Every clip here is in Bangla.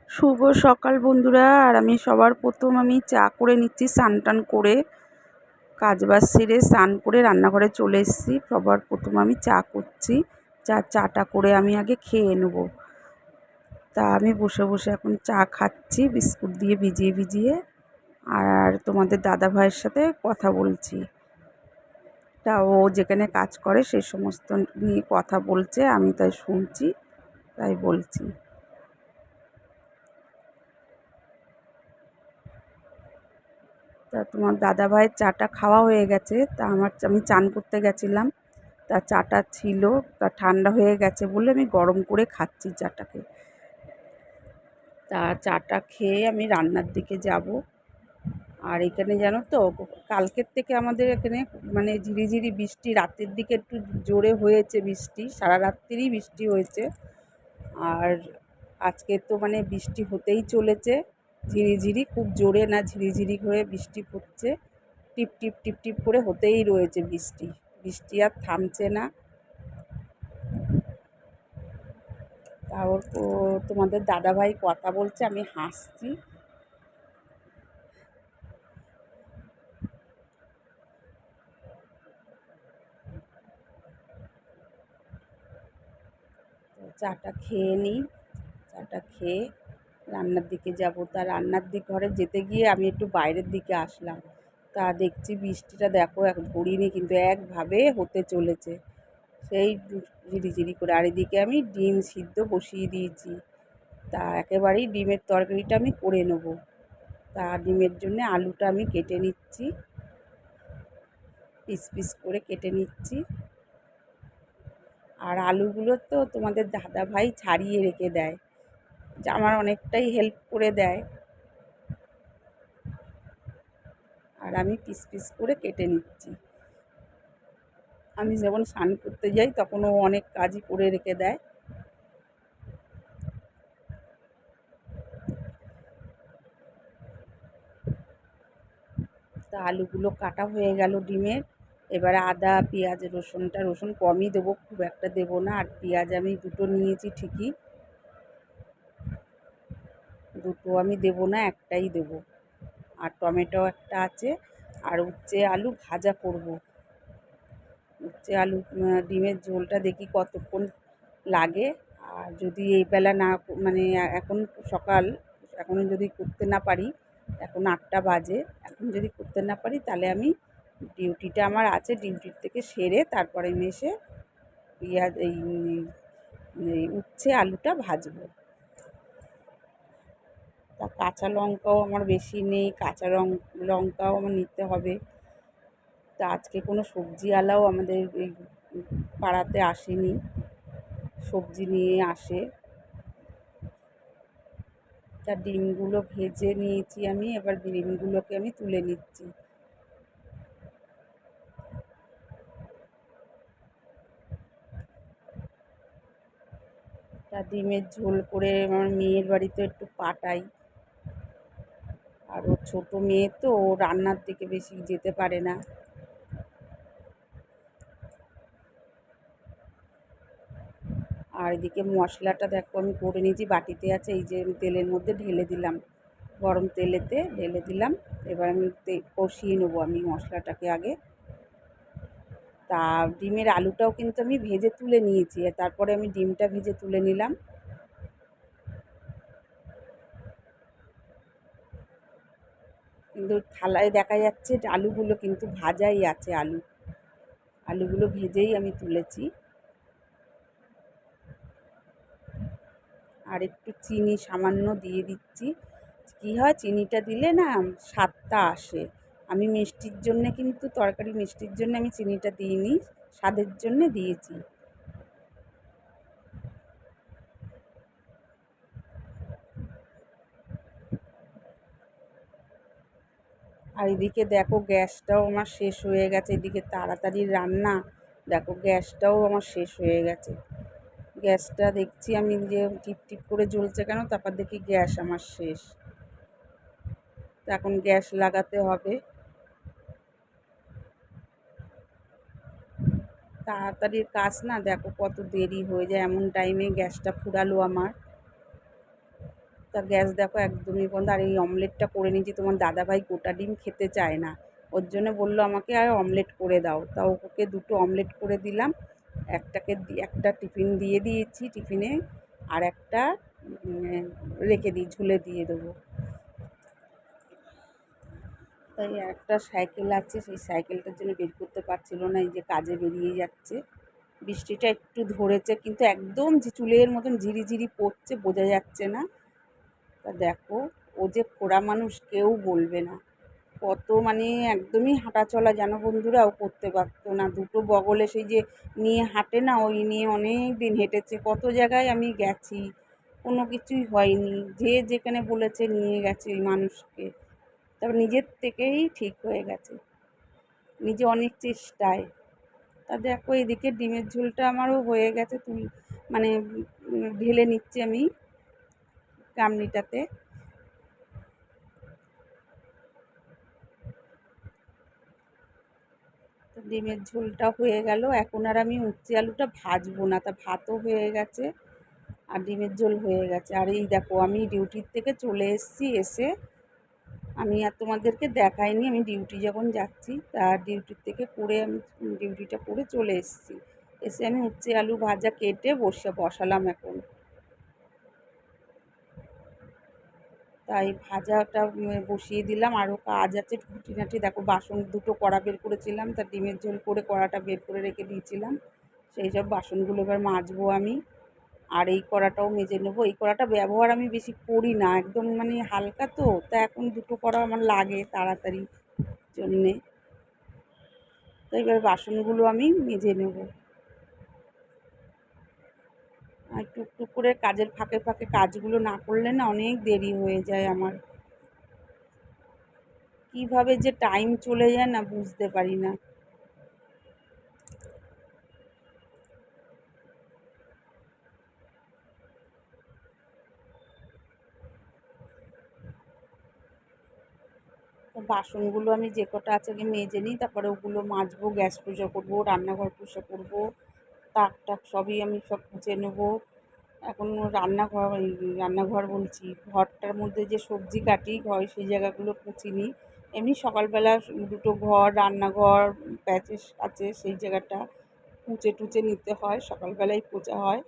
শুভ সকাল বন্ধুরা। আর আমি সবার প্রথম চা করে নিচ্ছি, স্নান টান করে কাজবাজ সেরে স্নান করে রান্নাঘরে চলে এসেছি। সবার প্রথম আমি চা করছি। চাটা করে আমি আগে খেয়ে নেব। তা আমি বসে বসে এখন চা খাচ্ছি বিস্কুট দিয়ে ভিজিয়ে ভিজিয়ে। আর তোমাদের দাদা ভাইয়ের সাথে কথা বলছি। তা ও যেখানে কাজ করে সেই সমস্ত নিয়ে কথা বলছে, আমি তাই শুনছি, তাই বলছি। তা তোমার দাদাভাইয়ের চাটা খাওয়া হয়ে গেছে। তা আমি চান করতে গেছিলাম, তা চাটা ছিল, তা ঠান্ডা হয়ে গেছে বলে আমি গরম করে খাচ্ছি চাটাকে। তা চাটা খেয়ে আমি রান্নার দিকে যাব। আর এখানে জানো তো, কালকের থেকে আমাদের এখানে মানে ঝিরিঝিরি বৃষ্টি, রাতের দিকে একটু জোরে হয়েছে বৃষ্টি, সারা রাত্রিরই বৃষ্টি হয়েছে। আর আজকে তো মানে বৃষ্টি হতেই চলেছে, ঝিরিঝিরি, খুব জোরে না, ঝিরিঝিরি হয়ে বৃষ্টি পড়ছে। টিপ টিপ টিপ টিপ করে হতেই রয়েছে বৃষ্টি, বৃষ্টি আর থামছে না। তাও তোমাদের দাদাভাই কথা বলছে, আমি হাসছি। চাটা খেয়ে নিই, চাটা খেয়ে রান্নার দিকে যাব। তা রান্নার ঘরে যেতে গিয়ে আমি একটু বাইরের দিকে আসলাম। তা দেখছি বৃষ্টিটা দেখো ধরিনি, কিন্তু একভাবে হতে চলেছে, সেই ঝিরিঝিরি করে। আর এদিকে আমি ডিম সিদ্ধ বসিয়ে দিয়েছি। তা একেবারেই ডিমের তরকারিটা আমি করে নেব। তা ডিমের জন্য আলুটা আমি কেটে নিচ্ছি, পিস পিস করে কেটে নিচ্ছি। আর আলুগুলো তো তোমাদের দাদাভাই ছাড়িয়ে রেখে দেয়, যা আমার অনেকটাই হেল্প করে দেয়। আর আমি পিস পিস করে কেটে নিচ্ছি। আমি যখন স্নান করতে যাই তখন ও অনেক কাজই করে রেখে দেয়। তা আলুগুলো কাটা হয়ে গেল ডিমের। এবারে আদা পেঁয়াজ রসুন কমই দেবো, খুব একটা দেবো না। আর পেঁয়াজ আমি দুটো নিয়েছি ঠিকই, দুটো আমি দেবো না, একটাই দেবো। আর টমেটো একটা আছে। আর উচ্ছে আলু ভাজা করব। উচ্ছে আলু ডিমের ঝোলটা দেখি কতক্ষণ লাগে। আর যদি এই বেলা না মানে এখন সকাল, এখনও যদি করতে না পারি, এখন 8টা বাজে, এখন যদি করতে না পারি তাহলে আমি ডিউটিটা আমার আছে, ডিউটির থেকে সেরে তারপরে আমি এসে পেঁয়াজ এই উচ্ছে আলুটা ভাজবো। তা কাঁচা লঙ্কাও আমার বেশি নেই, কাঁচা লঙ্কাও আমার নিতে হবে। তা আজকে কোনো সবজিওয়ালাও আমাদের এই পাড়াতে আসেনি, সবজি নিয়ে আসে। তা ডিমগুলো ভেজে নিয়েছি আমি, এবার ডিমগুলোকে আমি তুলে নিচ্ছি। তা ডিমের ঝোল করে আমার মেয়ের বাড়িতে একটু পাঠাই। আর ও ছোটো মেয়ে তো, ও রান্নার দিকে বেশি যেতে পারে না। আর এদিকে মশলাটা দেখো আমি করে নিয়েছি, বাটিতে আছে, এই যে আমি তেলের মধ্যে ঢেলে দিলাম, গরম তেলেতে ঢেলে দিলাম। এবার আমি কষিয়ে নেবো আমি মশলাটাকে আগে। তা ডিমের আলুটাও কিন্তু আমি ভেজে তুলে নিয়েছি, তারপরে আমি ডিমটা ভেজে তুলে নিলাম। কিন্তু থালায় দেখা যাচ্ছে আলুগুলো কিন্তু ভাজাই আছে, আলুগুলো ভেজেই আমি তুলেছি। আর একটু চিনি সামান্য দিয়ে দিচ্ছি। কী হয়, চিনিটা দিলে না স্বাদটা আসে। আমি মিষ্টির জন্যে কিন্তু, তরকারি মিষ্টির জন্য আমি চিনিটা দিইনি, স্বাদের জন্যে দিয়েছি। আর এদিকে দেখো গ্যাসটাও আমার শেষ হয়ে গেছে, এদিকে তাড়াতাড়ি রান্না, দেখো গ্যাসটাও আমার শেষ হয়ে গেছে। গ্যাসটা দেখছি আমি যে টিপ টিপ করে জ্বলছে কেন, তারপর দেখি গ্যাস আমার শেষ। তো এখন গ্যাস লাগাতে হবে। তাড়াতাড়ির কাজ না, দেখো কত দেরি হয়ে যায়, এমন টাইমে গ্যাসটা ফুরালো আমার। তো তা গ্যাস দেখো একদমই বন্ধ। আর এই অমলেটটা করে নিয়েছি, তোমার দাদাভাই গোটা ডিম খেতে চায় না, ওর জন্য বললো আমাকে আর অমলেট করে দাও। তা ওকে দুটো অমলেট করে দিলাম, একটা টিফিন দিয়ে দিয়েছি টিফিনে, আর একটা রেখে দিই, ঝুলে দিয়ে দেবো। তাই একটা সাইকেল আছে, সেই সাইকেলটার জন্য বের করতে পারছিল না, এই যে কাজে বেরিয়ে যাচ্ছে। বৃষ্টিটা একটু ধরেছে, কিন্তু একদম যে চুলের মতন ঝিরিঝিরি পড়ছে, বোঝা যাচ্ছে না। তা দেখো, ও যে খোড়া মানুষ কেউ বলবে না, কত মানে একদমই হাঁটা চলা যেন বন্ধুরা ও করতে পারতো না। দুটো বগলে সেই যে নিয়ে হাঁটে না, ওই নিয়ে অনেক দিন হেঁটেছে, কত জায়গায় আমি গেছি, কোনো কিছুই হয়নি। যে যেখানে বলেছে নিয়ে গেছে ওই মানুষকে, তারপর নিজের থেকেই ঠিক হয়ে গেছে, নিজে অনেক চেষ্টায়। তা দেখো এদিকে ডিমের ঝোলটা আমারও হয়ে গেছে, মানে ঢেলে নিচ্ছি আমি গামলিটাতে। তো ডিমের ঝোলটা হয়ে গেল, এখন আর আমি উচ্ছে আলুটা ভাজবো না, তা ভাতও হয়ে গেছে আর ডিমের ঝোল হয়ে গেছে। আর এই দেখো আমি ডিউটির থেকে চলে এসেছি, এসে আমি আর তোমাদেরকে দেখাইনি, আমি ডিউটি যখন যাচ্ছি তা ডিউটির থেকে করে আমি ডিউটিটা করে চলে এসেছি, এসে আমি উচ্ছে আলু ভাজা কেটে বসালাম এখন। তাই ভাজাটা বসিয়ে দিলাম, আরও কাজ আছে খুঁটিনাটি। দেখো বাসন দুটো কড়া বের করেছিলাম, তা ডিমের ঝোল করে কড়াটা বের করে রেখে দিয়েছিলাম, সেই সব বাসনগুলো এবার মাজবো আমি। আর এই কড়াটাও মেজে নেবো। এই কড়াটা ব্যবহার আমি বেশি করি না, একদম মানে হালকা তো, তা এখন দুটো কড়া আমার লাগে তাড়াতাড়ি জন্যে। তো এবার বাসনগুলো আমি মেজে নেবো। আর টুকটুক করে কাজের ফাঁকে ফাঁকে কাজগুলো না করলে না অনেক দেরি হয়ে যায় আমার, কীভাবে যে টাইম চলে যায় না বুঝতে পারি না। তো বাসনগুলো আমি যে কটা আছে আগে মেজে নিই, তারপরে ওগুলো মাজবো, গ্যাস পরিষ্কার করবো, রান্নাঘর পরিষ্কার করবো, তাক টাক সবই আমি সব মুছে নেবো। এখন রান্নাঘর বলছি, ঘরটার মধ্যে যে সবজি কাটি ঘর সেই জায়গাগুলো পুছিনি। এমনি সকালবেলা দুটো ঘর, রান্নাঘর প্যাচেস আছে, সেই জায়গাটা মুছে টুচে নিতে হয়, সকালবেলাই পোছা হয়।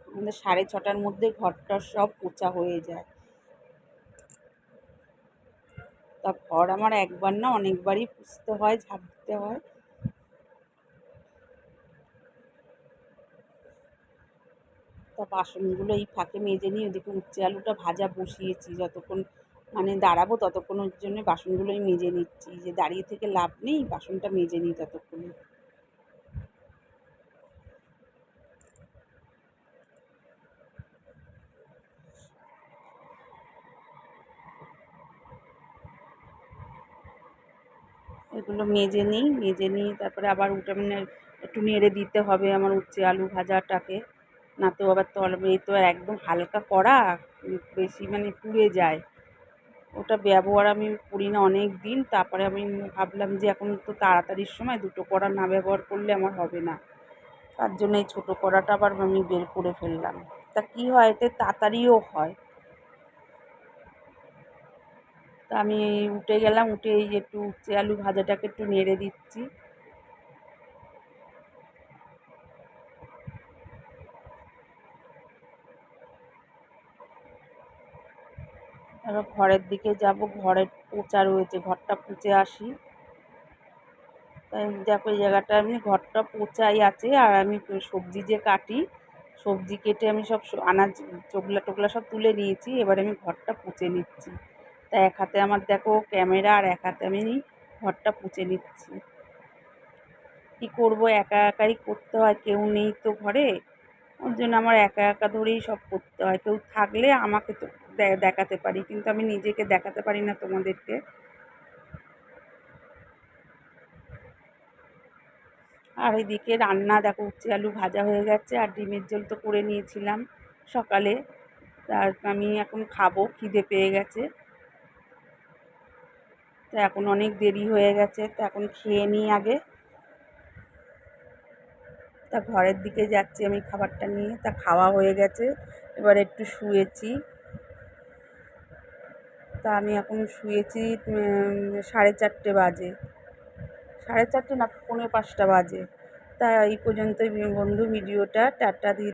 আমাদের 6:30টার মধ্যে ঘরটা সব পোছা হয়ে যায়। তা ঘর আমার একবার না অনেকবারই পুছতে হয়, ঝাঁট দিতে হয়। তা বাসনগুলো এই ফাঁকে মেজে নিই, ওদিকে উচ্ছে আলুটা ভাজা বসিয়েছি, যতক্ষণ মানে দাঁড়াবো ততক্ষণের জন্য বাসনগুলো আমি মেজে নিচ্ছি, যে দাঁড়িয়ে থেকে লাভ নেই, বাসনটা মেজে নিই ততক্ষণে। এগুলো মেজে নিই তারপরে আবার মানে একটু নেড়ে দিতে হবে আমার উচ্ছে আলু ভাজাটাকে, না তো আবার এই তো একদম হালকা কড়া, বেশি মানে পুড়ে যায়। ওটা ব্যবহার আমি করি না অনেক দিন, তারপরে আমি ভাবলাম যে এখন তো তাড়াতাড়ির সময় দুটো কড়া না ব্যবহার করলে আমার হবে না, তার জন্য এই ছোটো কড়াটা আবার আমি বের করে ফেললাম। তা কী হয়, এতে তাড়াতাড়িও হয়। তা আমি উঠে গেলাম, উঠে এই একটু উচ্ছে আলু ভাজাটাকে একটু নেড়ে দিচ্ছি। এবার ঘরের দিকে যাব, ঘরের পোঁচা রয়েছে, ঘরটা পুছে আসি। তাই দেখো এই জায়গাটা আমি ঘরটা পোঁচাই আছে, আর আমি সবজি যে কাটি, সবজি কেটে আমি সব আনাজ চোগলা টোগলা সব তুলে নিয়েছি, এবার আমি ঘরটা পুছে নিচ্ছি। তা এক হাতে আমার দেখো ক্যামেরা, আর এক হাতে আমি ঘরটা পুছে নিচ্ছি। কী করবো, একা একাই করতে হয়, কেউ নেই তো ঘরে, ওর জন্য আমার একা একা ধরেই সব করতে হয়। কেউ থাকলে আমাকে তো দেখাতে পারি, কিন্তু আমি নিজেকে দেখাতে পারি না তোমাদেরকে। আর এদিকে রান্না দেখো, উচ্ছে আলু ভাজা হয়ে গেছে, আর ডিমের ঝোল তো করে নিয়েছিলাম সকালে। তা আমি এখন খাবো, খিদে পেয়ে গেছে। তো এখন অনেক দেরি হয়ে গেছে, তো এখন খেয়ে নিই আগে। তা ঘরের দিকে যাচ্ছি আমি খাবারটা নিয়ে। তা খাওয়া হয়ে গেছে, এবার একটু শুয়েছি। তা আমি এখন শুয়েছি 4:30 বাজে, 4:30 না 4:45 বাজে। তা এই পর্যন্তই বন্ধু ভিডিওটা। টাটা দিয়ে